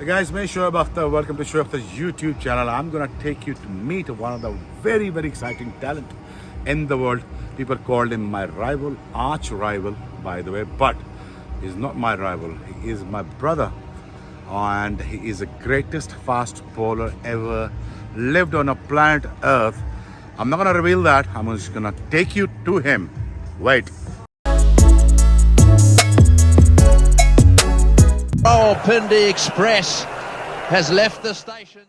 Hey guys, my Shoaib Akhtar. Welcome to Shoaib Akhtar's YouTube channel. I'm gonna take you to meet one of the very, very exciting talent in the world. People called him my rival, arch rival, by the way, but he's not my rival. He is my brother, and he is the greatest fast bowler ever lived on a planet Earth. I'm not gonna reveal that. I'm just gonna take you to him. Wait. Rawalpindi Express has left the station.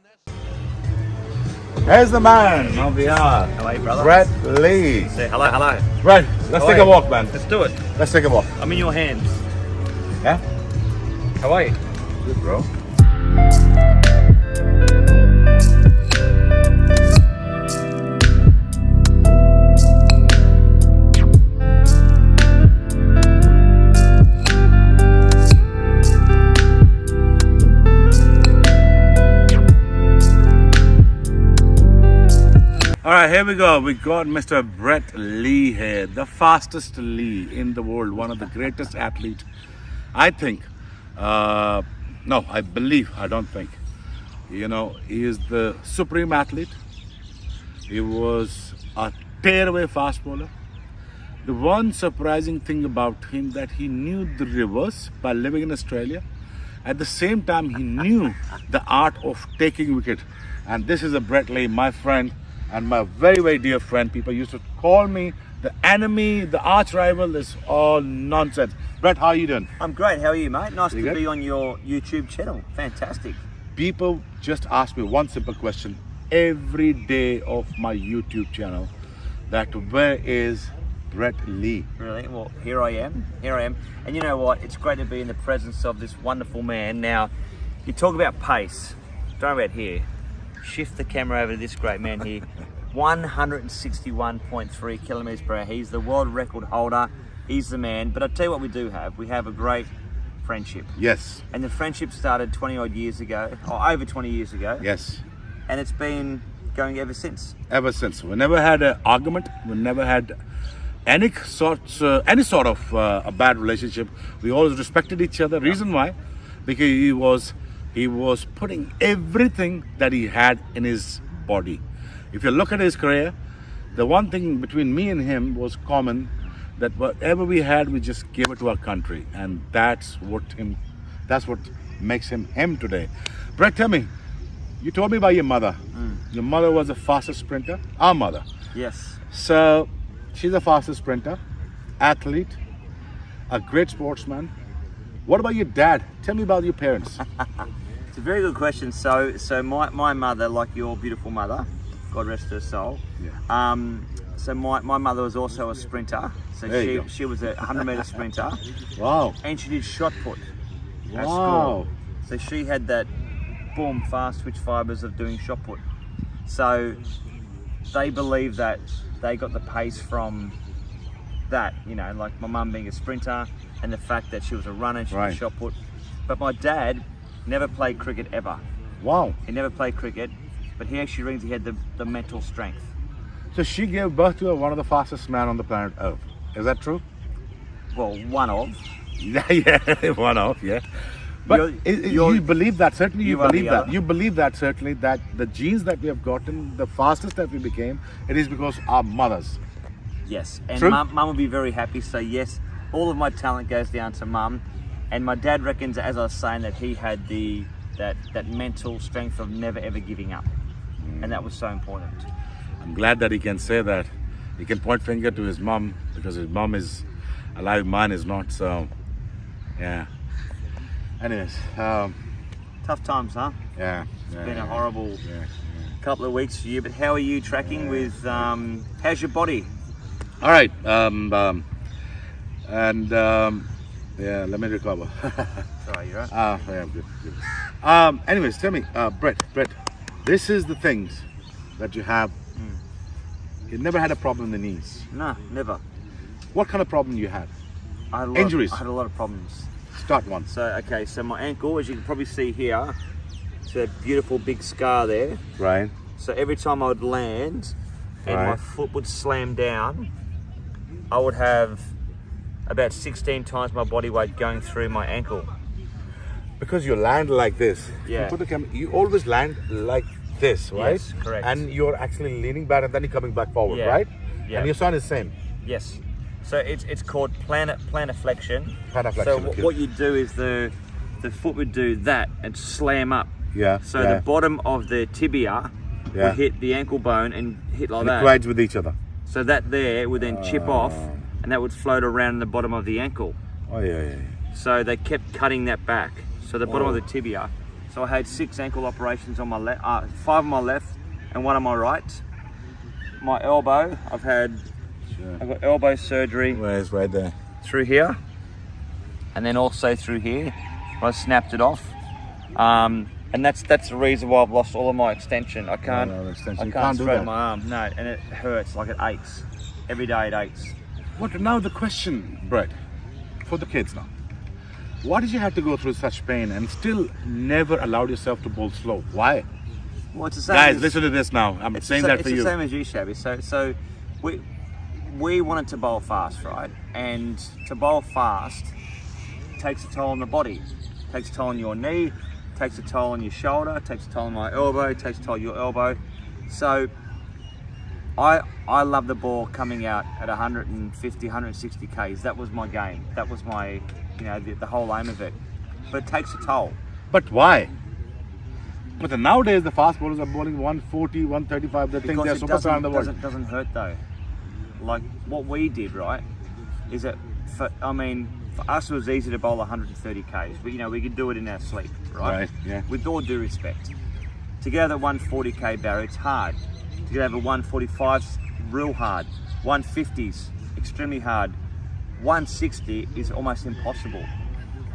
Here's the man of the hour. How are you, brother? Brett Lee. Say hello, hello. Brett, let's take a walk, man. Let's do it. Let's take a walk. I'm in your hands. Yeah? How are you? Good, bro. All right, here we go. We got Mr. Brett Lee here, the fastest Lee in the world, one of the greatest athletes, I think. No, I believe, I don't think. You know, he is the supreme athlete. He was a tearaway fast bowler. The one surprising thing about him that he knew the reverse by living in Australia. At the same time, he knew the art of taking wicket. And this is a Brett Lee, my friend, and my very, very dear friend. People used to call me the enemy, the arch rival. Is all nonsense. Brett, how are you doing? I'm great. How are you, mate? Nice You to good? be on your YouTube channel. Fantastic. People just ask me one simple question every day of my YouTube channel, that where is Brett Lee? Really? Well, here I am. Here I am. And you know what? It's great to be in the presence of this wonderful man. Now, you talk about pace. Don't about here. Shift the camera over to this great man here. 161.3 kilometers per hour. He's the world record holder. He's the man. But I'll tell you what we do have. We have a great friendship. Yes, And the friendship started 20 odd years ago, or over 20 years ago. yes. And it's been going ever since. Ever since, we never had an argument. We never had any sort of a bad relationship. We always respected each other. Reason why? Because he was putting everything that he had in his body. If you look at his career, the one thing between me and him was common, that whatever we had, we just gave it to our country, and that's what makes him today. Brett, tell me, you told me about your mother. Your mother was the fastest sprinter. Our mother. Yes. So she's a fastest sprinter, athlete, a great sportsman. What about your dad? Tell me about your parents. It's a very good question. So my mother, like your beautiful mother, God rest her soul. Yeah. So my mother was also a sprinter. So There you go. she was a 100-meter sprinter, Wow. and she did shot put at Wow. school. So she had that boom fast twitch fibers of doing shot put. So they believe that they got the pace from that, you know, like my mum being a sprinter and the fact that she was a runner, she Right. did shot put. But my dad never played cricket ever. Wow. He never played cricket, but he actually reckons he had the mental strength. So she gave birth to one of the fastest men on the planet Earth. Is that true? Well, one of. Yeah, one of, yeah. But you believe that, certainly you you are believe the that. other. You believe that, certainly, that the genes that we have gotten, the fastest that we became, it is because our mothers. Yes, and True. mum will be very happy. So yes, all of my talent goes down to mum, and my dad reckons, as I was saying, that he had that mental strength of never ever giving up, and that was so important. I'm glad that he can say that. He can point finger to his mom, because his mom is alive, mine is not. So, yeah. Anyways, Tough times, huh? yeah. It's been a horrible Yeah. couple of weeks for you. But how are you tracking with? How's your body? All right. Yeah, let me recover. Sorry, you're right. Yeah, good. Anyways, tell me, Brett, this is the things that you have. You never had a problem in the knees. No, never. What kind of problem you had? I had a lot Injuries. I had a lot of problems. Start one. So okay, so my ankle, as you can probably see here, it's a beautiful big scar there. Right. So every time I would land and my Right. foot would slam down, I would have about 16 times my body weight going through my ankle. because you land like this. Yeah. You put the camera, you always land like this, right? Yes, correct. And you're actually leaning back and then you're coming back forward, Yeah. right? Yeah. And your son is same. Yes. So it's called plantarflexion. Plantarflexion, So okay. what you do is the foot would do that and slam up. Yeah. So yeah. the bottom of the tibia Yeah. would hit the ankle bone and hit like And it that. collides with each other. So that there would then chip off, and that would float around the bottom of the ankle. Oh yeah. So they kept cutting that back. So the bottom Oh. of the tibia. So I had 6 ankle operations on my left, 5 on my left, and 1 on my right. My elbow, I've got elbow surgery Where is right there? through here, and then also through here. I snapped it off, and that's the reason why I've lost all of my extension. I can't, No, extension. I You can't can't do straighten that. my arm. No, and it hurts, like it aches. Every day it aches. What now? The question, Brett, for the kids now. Why did you have to go through such pain and still never allowed yourself to bowl slow? Why? Well, it's the same. Guys, as- listen to this now. I'm it's saying the, that it's for you. the same as you, Shabby. So we wanted to bowl fast, right? And to bowl fast takes a toll on the body. Takes a toll on your knee, takes a toll on your shoulder, takes a toll on my elbow, takes a toll on your elbow. So I love the ball coming out at 150, 160 Ks. That was my game. That was my, the whole aim of it. But it takes a toll. But why? But then nowadays the fast bowlers are bowling 140, 135. They think they're Because it superstar in the world. doesn't hurt though. Like what we did, right, is that for us it was easy to bowl 130 Ks, but we could do it in our sleep, right? Right, yeah. With all due respect, to get over 140 K barrier, it's hard. To get over 145's real hard. 150's extremely hard. 160 is almost impossible.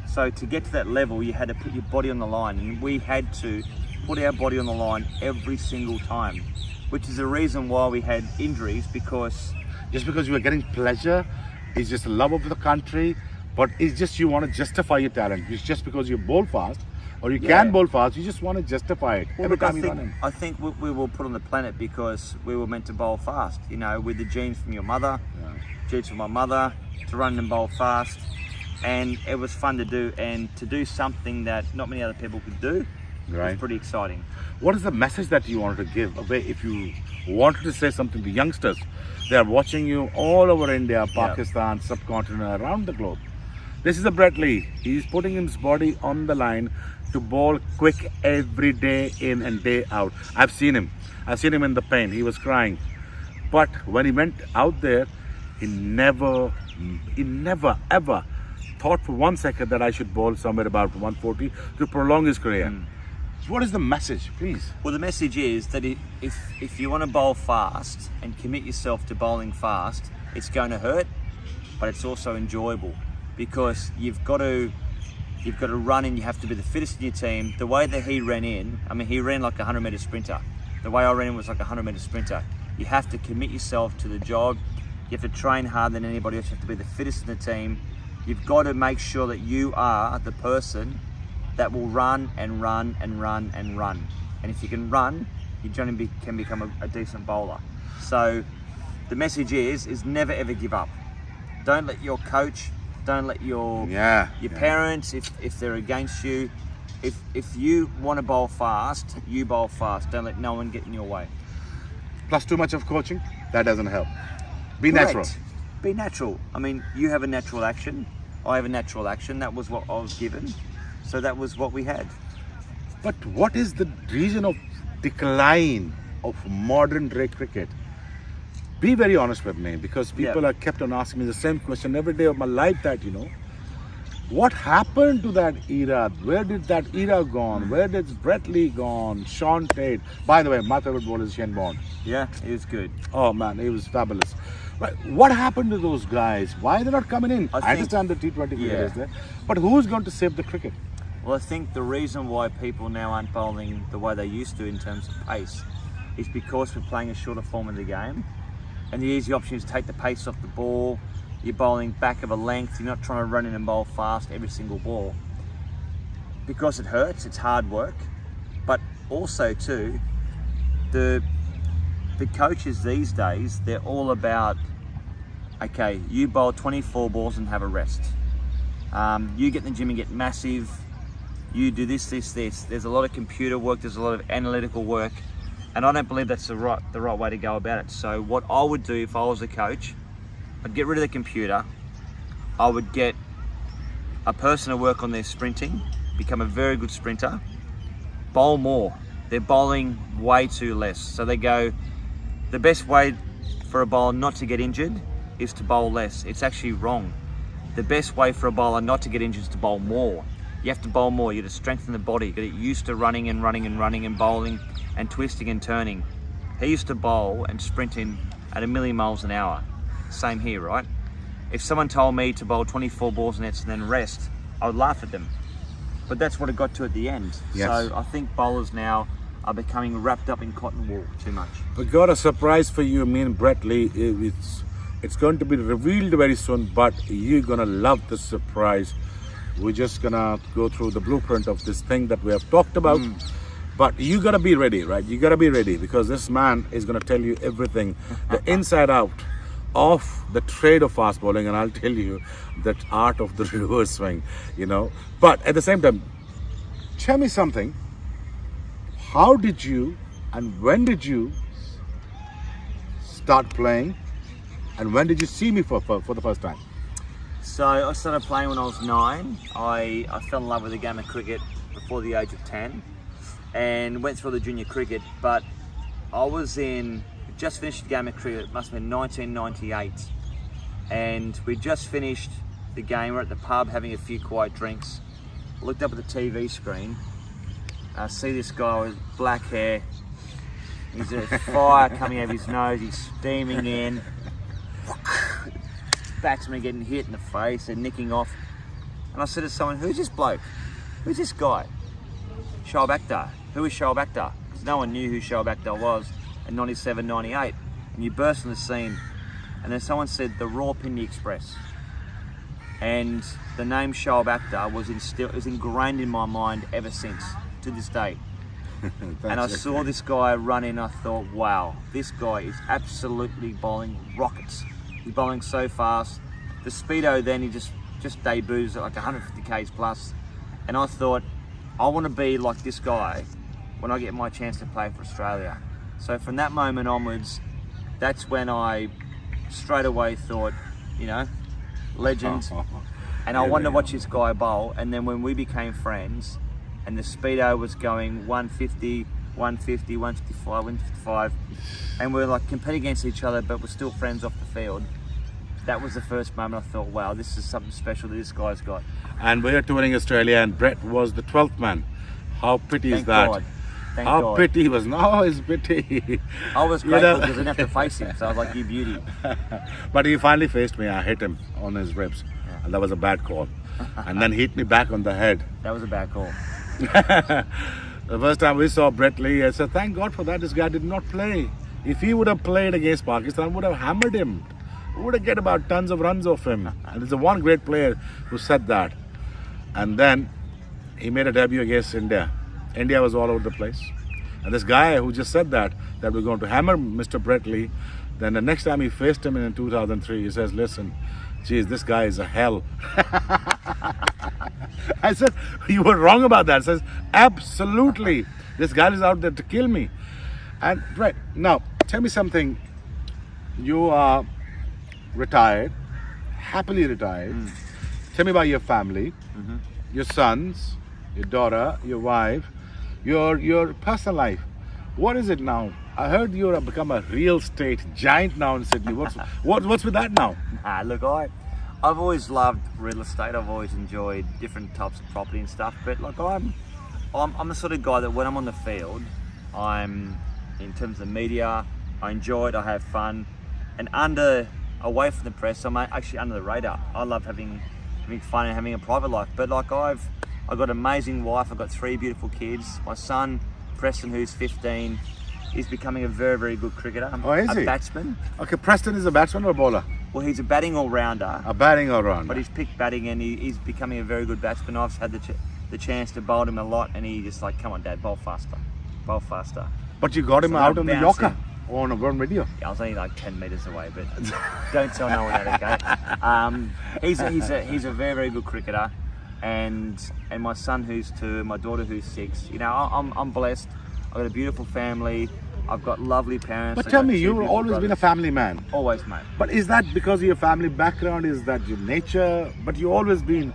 So to get to that level, you had to put your body on the line, and we had to put our body on the line every single time, which is the reason why we had injuries, because Just because you are getting pleasure, it's just love of the country, but it's just you want to justify your talent. It's just because you bowl fast or you can bowl fast, you just want to justify it every look, time you run in. I think we were put on the planet because we were meant to bowl fast, with the genes from your mother, genes from my mother, to run and bowl fast. And it was fun to do, and to do something that not many other people could do. Right. Was pretty exciting. What is the message that you wanted to give away if you wanted to say something to youngsters? They are watching you all over India, Pakistan, subcontinent, around the globe. This is a Brett Lee. He's putting his body on the line to bowl quick every day in and day out. I've seen him in the pain. He was crying. But when he went out there, he never ever thought for 1 second that I should bowl somewhere about 140 to prolong his career. What is the message, please? Well, the message is that if you want to bowl fast and commit yourself to bowling fast, it's going to hurt, but it's also enjoyable, because you've got to run in. You have to be the fittest in your team. The way that he ran in, he ran like a 100-meter sprinter. The way I ran in was like a 100-meter sprinter. You have to commit yourself to the job. You have to train harder than anybody else. You have to be the fittest in the team. You've got to make sure that you are the person that will run and run and run and run. And if you can run, you generally can become a decent bowler. So the message is never ever give up. Don't let your coach, don't let your parents, if they're against you, if you want to bowl fast, you bowl fast. Don't let no one get in your way. Plus too much of coaching, that doesn't help. Be Correct. natural. Be natural. You have a natural action. I have a natural action. That was what I was given. So that was what we had. But what is the reason of decline of modern day cricket? Be very honest with me, because people are kept on asking me the same question every day of my life, that what happened to that era? Where did that era gone? Where did Brett Lee gone? Sean Tate. By the way, my favorite bowler is Shane Bond. Yeah, it was good. Oh man, he was fabulous. But what happened to those guys? Why are they not coming in? I understand the T20 cricket is there, but who's going to save the cricket? Well, I think the reason why people now aren't bowling the way they used to in terms of pace is because we're playing a shorter form of the game, and the easy option is to take the pace off the ball. You're bowling back of a length. You're not trying to run in and bowl fast every single ball, because it hurts. It's hard work, but also too, the coaches these days, they're all about, okay, you bowl 24 balls and have a rest. You get in the gym and get massive, you do this, this, this. There's a lot of computer work, there's a lot of analytical work, and I don't believe that's the right way to go about it. So what I would do if I was a coach, I'd get rid of the computer. I would get a person to work on their sprinting, become a very good sprinter, bowl more. They're bowling way too less. So they go, the best way for a bowler not to get injured is to bowl less. It's actually wrong. The best way for a bowler not to get injured is to bowl more. You have to bowl more. You have to strengthen the body, get used to running and bowling and twisting and turning. He used to bowl and sprinting at 1,000,000 miles an hour. Same here, right? If someone told me to bowl 24 balls nets and then rest, I would laugh at them. But that's what it got to at the end. Yes. So I think bowlers now are becoming wrapped up in cotton wool too much. We got a surprise for you, me and Brett Lee. It's going to be revealed very soon, but you're gonna love the surprise. We're just gonna go through the blueprint of this thing that we have talked about. But you gotta be ready, right? You gotta be ready, because this man is gonna tell you everything, the inside out of the trade of fast bowling, and I'll tell you that art of the reverse swing, you know. But at the same time, tell me something. How did you and when did you start playing, and when did you see me for the first time? So I started playing when I was 9. I fell in love with the game of cricket before the age of 10 and went through the junior cricket, but I was just finished the game of cricket. It must have been 1998, and we just finished the game. We're at the pub having a few quiet drinks. I looked up at the TV screen. I see this guy with black hair. He's a fire coming out of his nose. He's steaming in. Batsman getting hit in the face and nicking off. And I said to someone, "Who's this bloke? Who's this guy?" Shoaib Akhtar. Who is Shoaib Akhtar? Because no one knew who Shoaib Akhtar was in 97, 98. And you burst on the scene. And then someone said the Rawalpindi Express. And the name Shoaib Akhtar was ingrained in my mind ever since, to this day. And I saw this guy run in, I thought, wow, this guy is absolutely bowling rockets. He's bowling so fast. The speedo then, he just debuts at like 150 k's plus. And I thought, I want to be like this guy when I get my chance to play for Australia. So from that moment onwards, that's when I straight away thought, you know, legend. And I wanted to watch this guy bowl. And then when we became friends, and the speedo was going 150, 150, 155, 155, and we're like competing against each other, but we're still friends off the field. That was the first moment I thought, wow, this is something special that this guy's got. And we're touring Australia, and Brett was the 12th man. How pity is that? God. Thank How God. pity he was. No, it's pity. I was grateful because I didn't have to face him, so I was like, you beauty. But he finally faced me. I hit him on his ribs, and that was a bad call. And then he hit me back on the head. That was a bad call. The first time we saw Brett Lee, I said, thank God for that. This guy did not play. If he would have played against Pakistan, would have hammered him. We would have get about tons of runs off him. And there's a one great player who said that. And then he made a debut against India. India was all over the place. And this guy who just said that we're going to hammer Mr. Brett Lee, then the next time he faced him in 2003, he says, listen, geez, this guy is a hell. I said, you were wrong about that. He says, absolutely. This guy is out there to kill me. And Brett, now, tell me something. You are retired, happily retired. Tell me about your family, your sons, your daughter, your wife, your personal life. What is it now? I heard you have become a real estate giant now in Sydney. What's with that now? Look, I've always loved real estate. I've always enjoyed different types of property and stuff. But like I'm the sort of guy that when I'm on the field, in terms of media, I enjoy it. I have fun, and away from the press, I'm actually under the radar. I love having fun and having a private life. But like I've got an amazing wife. I've got 3 beautiful kids. My son Preston, who's 15, is becoming a very, very good cricketer. Oh, is he? A batsman. Okay, Preston is a batsman or a bowler? Well, he's a batting all-rounder. A batting all-rounder. But he's picked batting, and he's becoming a very good batsman. I've had the chance to bowl him a lot, and he just like, come on, Dad, bowl faster. Bowl faster. But you got him So out I'm on the bouncing. Yorker on a video. Yeah, I was only like 10 metres away, but don't tell no one that, okay? He's a very, very good cricketer. and my son who's 2, my daughter who's 6. You know, I'm blessed. I've got a beautiful family. I've got lovely parents. But tell me, you've always been a family man. Always, mate. But is that because of your family background? Is that your nature? But you've always been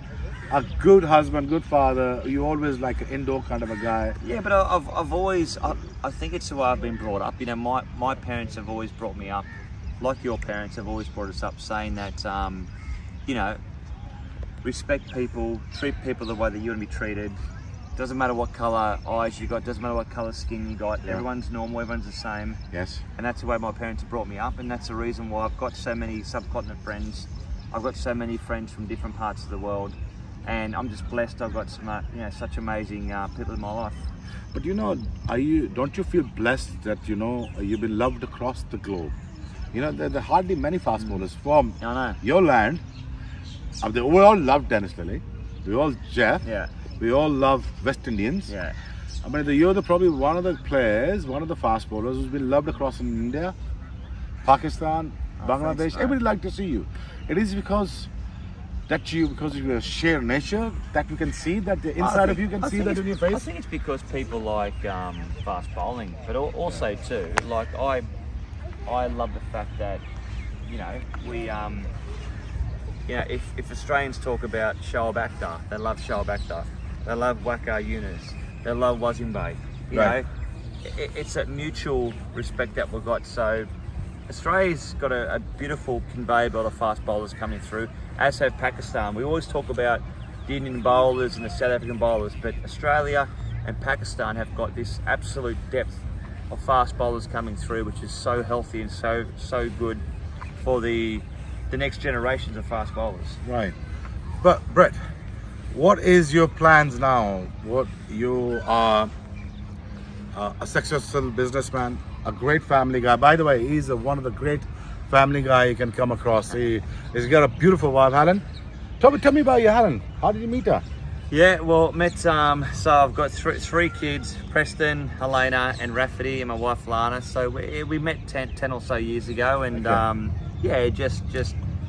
a good husband, good father. You always like an indoor kind of a guy. Yeah, but I've always, I think it's the way I've been brought up. You know, my parents have always brought me up, like your parents have always brought us up, saying that, you know, respect people, treat people the way that you want to be treated. Doesn't matter what colour eyes you got, doesn't matter what colour skin you got, everyone's normal, everyone's the same. Yes. And that's the way my parents have brought me up, and that's the reason why I've got so many subcontinent friends. I've got so many friends from different parts of the world, and I'm just blessed. I've got such amazing people in my life. But you know, don't you feel blessed that, you know, you've been loved across the globe? You know, there are hardly many fast bowlers from your land. We all love Dennis Lilly. We all Jeff. Yeah. We all love West Indians. Yeah. I mean, you're probably one of the players, one of the fast bowlers who's been loved across in India, Pakistan, Bangladesh. Thanks, Everybody like to see you. It is because of your sheer nature that we can see that the inside of you can see that in your face. I think it's because people like fast bowling, but also too, like I love the fact that, you know, we you know, if Australians talk about Shoaib Akhtar, they love Shoaib Akhtar. They love Waqar Yunus. They love Wasim Bey. You know, it's that mutual respect that we've got. So Australia's got a beautiful conveyor belt of fast bowlers coming through, as have Pakistan. We always talk about the Indian bowlers and the South African bowlers, but Australia and Pakistan have got this absolute depth of fast bowlers coming through, which is so healthy and so good for the next generations of fast bowlers. Right. But Brett, what is your plans now? What you are a successful businessman, a great family guy. By the way, he's one of the great family guy you can come across. He's got a beautiful wife, Helen. Tell me about your Helen. How did you meet her? Yeah, well, met. So I've got three kids: Preston, Helena, and Rafferty, and my wife Lana. So we met 10 or so years ago, and yeah, just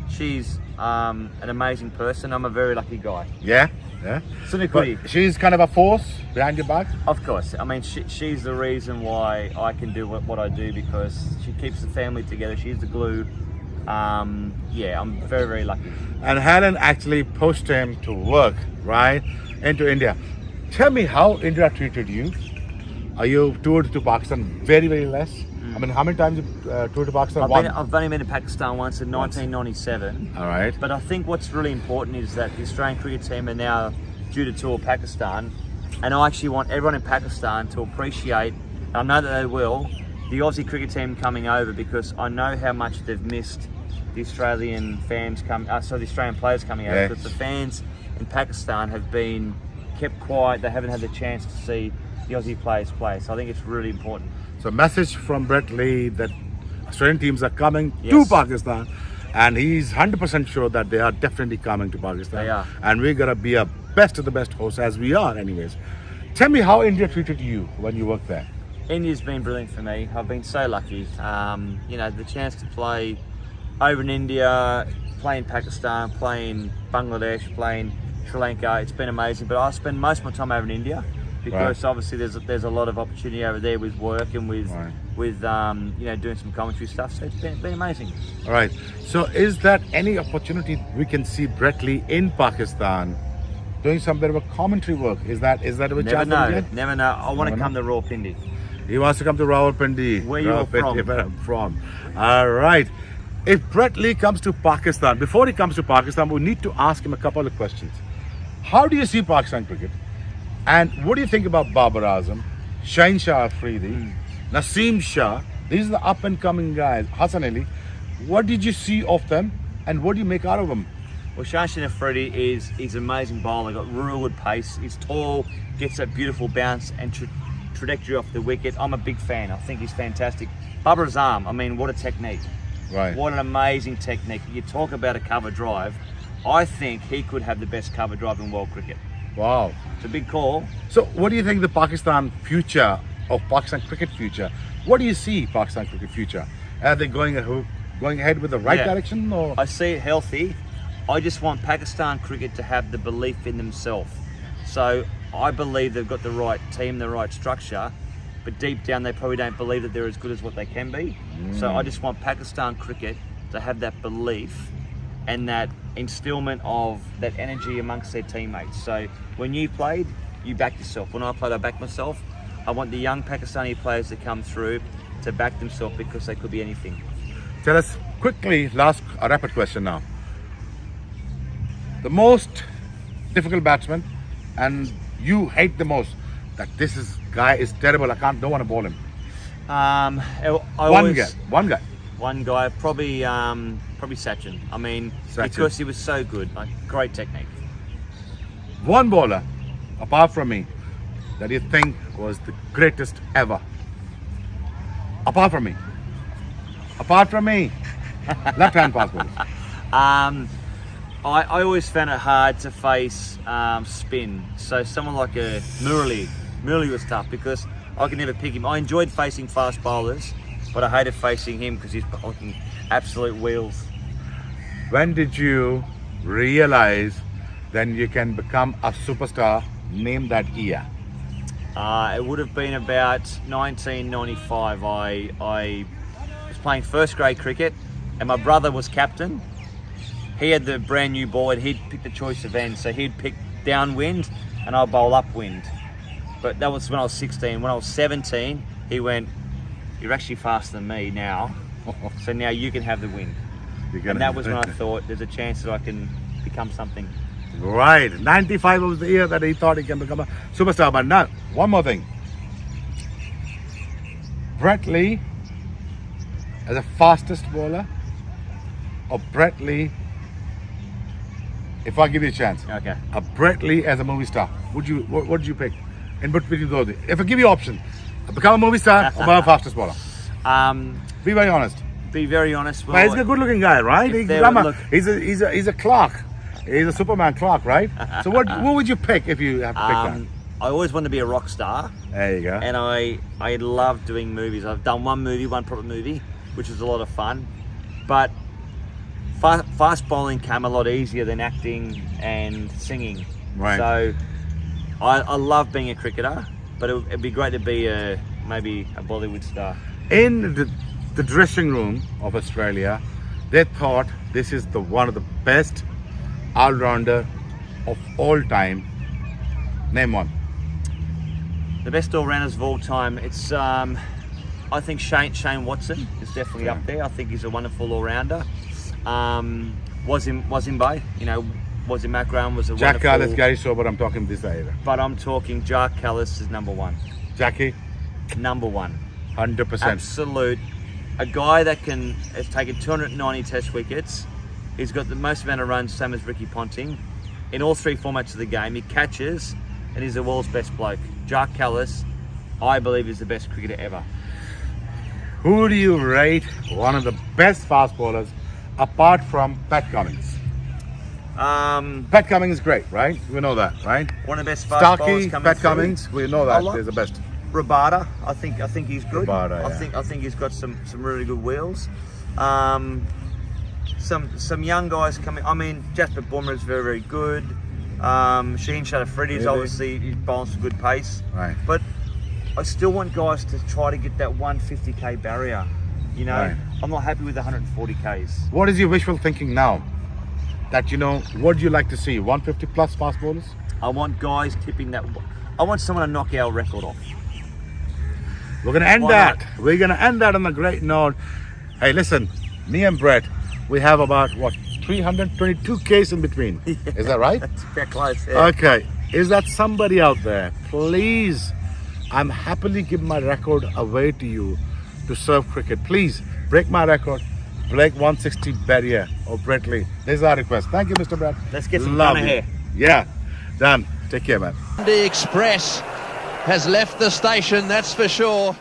she's an amazing person. I'm a very lucky guy. Yeah. But she's kind of a force behind your back. Of course. I mean, she's the reason why I can do what I do, because she keeps the family together. She's the glue. Yeah, I'm very, very lucky. And Helen actually pushed him to work, right, into India. Tell me how India treated you. Are you toured to Pakistan very, very less? I mean, how many times you toured to Pakistan? I've only been to Pakistan once in 1997. All right. But I think what's really important is that the Australian cricket team are now due to tour Pakistan, and I actually want everyone in Pakistan to appreciate, and I know that they will, the Aussie cricket team coming over, because I know how much they've missed the Australian fans the Australian players coming over, because the fans in Pakistan have been kept quiet. They haven't had the chance to see the Aussie players play. So I think it's really important. So message from Brett Lee that Australian teams are coming to Pakistan, and he's 100% sure that they are definitely coming to Pakistan. They are. And we're gonna be a best of the best host, as we are anyways. Tell me how India treated you when you worked there. India's been brilliant for me. I've been so lucky. You know, the chance to play over in India, play in Pakistan, play in Bangladesh, play in Sri Lanka, it's been amazing. But I spend most of my time over in India, because obviously there's a lot of opportunity over there with work and with you know, doing some commentary stuff. So it's been amazing. All right. So is that any opportunity we can see Brett Lee in Pakistan doing some bit of a commentary work? Is that a chance? Never know. I want to come to Rawalpindi. He wants to come to Rawalpindi. Where you're from? Where I'm from. All right. If Brett Lee comes to Pakistan, before he comes to Pakistan, we need to ask him a couple of questions. How do you see Pakistan cricket? And what do you think about Babar Azam, Shaheen Shah Afridi, Naseem Shah? These are the up and coming guys. Hassan Ali. What did you see of them, and what do you make out of them? Well, Shaheen Afridi is an amazing bowler. Got real good pace. He's tall, gets that beautiful bounce and trajectory off the wicket. I'm a big fan. I think he's fantastic. Babar Azam, I mean, what a technique. Right. What an amazing technique. You talk about a cover drive. I think he could have the best cover drive in world cricket. Wow. It's a big call. So what do you think the Pakistan future, of Pakistan cricket future? What do you see Pakistan cricket future? Are they going ahead with the right direction? Or? I see it healthy. I just want Pakistan cricket to have the belief in themselves. So I believe they've got the right team, the right structure, but deep down they probably don't believe that they're as good as what they can be. So I just want Pakistan cricket to have that belief and that instillment of that energy amongst their teammates. So when you played, you backed yourself. When I played, I backed myself. I want the young Pakistani players to come through to back themselves because they could be anything. Tell us quickly, a rapid question now. The most difficult batsman, and you hate the most, that guy is terrible. Don't want to bowl him. One guy, probably Sachin. I mean, Sachin. Because he was so good, like great technique. One bowler, apart from me, that you think was the greatest ever. Apart from me. Left-hand fast bowlers. I always found it hard to face spin. So someone like a Murali was tough because I could never pick him. I enjoyed facing fast bowlers, but I hated facing him because he's bowling absolute wheels. When did you realize then you can become a superstar? Name that year. It would have been about 1995. I was playing first grade cricket and my brother was captain. He had the brand new ball and he'd pick the choice of end. So he'd pick downwind and I'll bowl upwind. But that was when I was 16. When I was 17, he went, "You're actually faster than me now. So now you can have the wind." And that was when I thought there's a chance that I can become something. Right. 95 was the year that he thought he can become a superstar. But now, one more thing. Brett Lee as a fastest bowler, or Brett Lee, if I give you a chance, Okay. a Brett Lee as a movie star, what would you pick? In between those, if I give you option, become a movie star or become a fastest bowler? Be very honest. Be very honest. But he's a good-looking guy, right? If He's there were- look- a clerk. He's a Superman clerk, right? So what would you pick if you have to pick one? I always wanted to be a rock star, There you go. and I love doing movies. I've done one proper movie, which was a lot of fun. But fast bowling came a lot easier than acting and singing. Right. So I love being a cricketer, but it'd be great to be maybe a Bollywood star. In the dressing room of Australia, they thought this is one of the best all-rounder of all time. Name one. The best all-rounders of all time. It's I think Shane Watson is definitely up there. I think he's a wonderful all-rounder. Wasim Bay, Wasim Akram was a Jack wonderful. Callis, Gary Sober, I'm talking this era. But I'm talking Jack Callis is number one. Jackie, Number one. 100%. Absolute. A guy that has taken 290 test wickets. He's got the most amount of runs, same as Ricky Ponting. In all three formats of the game, he catches and he's the world's best bloke. Jack Callis, I believe, is the best cricketer ever. Who do you rate one of the best fast bowlers apart from Pat Cummins? Pat Cummins is great, right? We know that, right? One of the best fast bowlers Starkey, coming Pat through. Cummins, we know that he's the best. Rabada, I think he's good. Rabada, yeah. I think he's got some really good wheels. Some young guys coming. I mean, Jasper Bumrah is very, very good. Sheen Shatterfreddy is Really? obviously he's bowling some good pace. Right. But I still want guys to try to get that 150k barrier. Right. I'm not happy with 140k's. What is your wishful thinking now? That what do you like to see? 150 plus fast bowlers? I want guys tipping that. I want someone to knock our record off. We're going to end Why that. not? We're going to end that on a great note. Hey, listen, me and Brett, we have about, 322 Ks in between. Is that right? It's a bit close. Yeah. Okay. Is that somebody out there? Please, I'm happily giving my record away to you to serve cricket. Please, break my record. Break 160 barrier of Brett Lee. This is our request. Thank you, Mr. Brett. Let's get some Love fun you. here. Yeah. Done. Take care, man. Rawalpindi Express has left the station, that's for sure.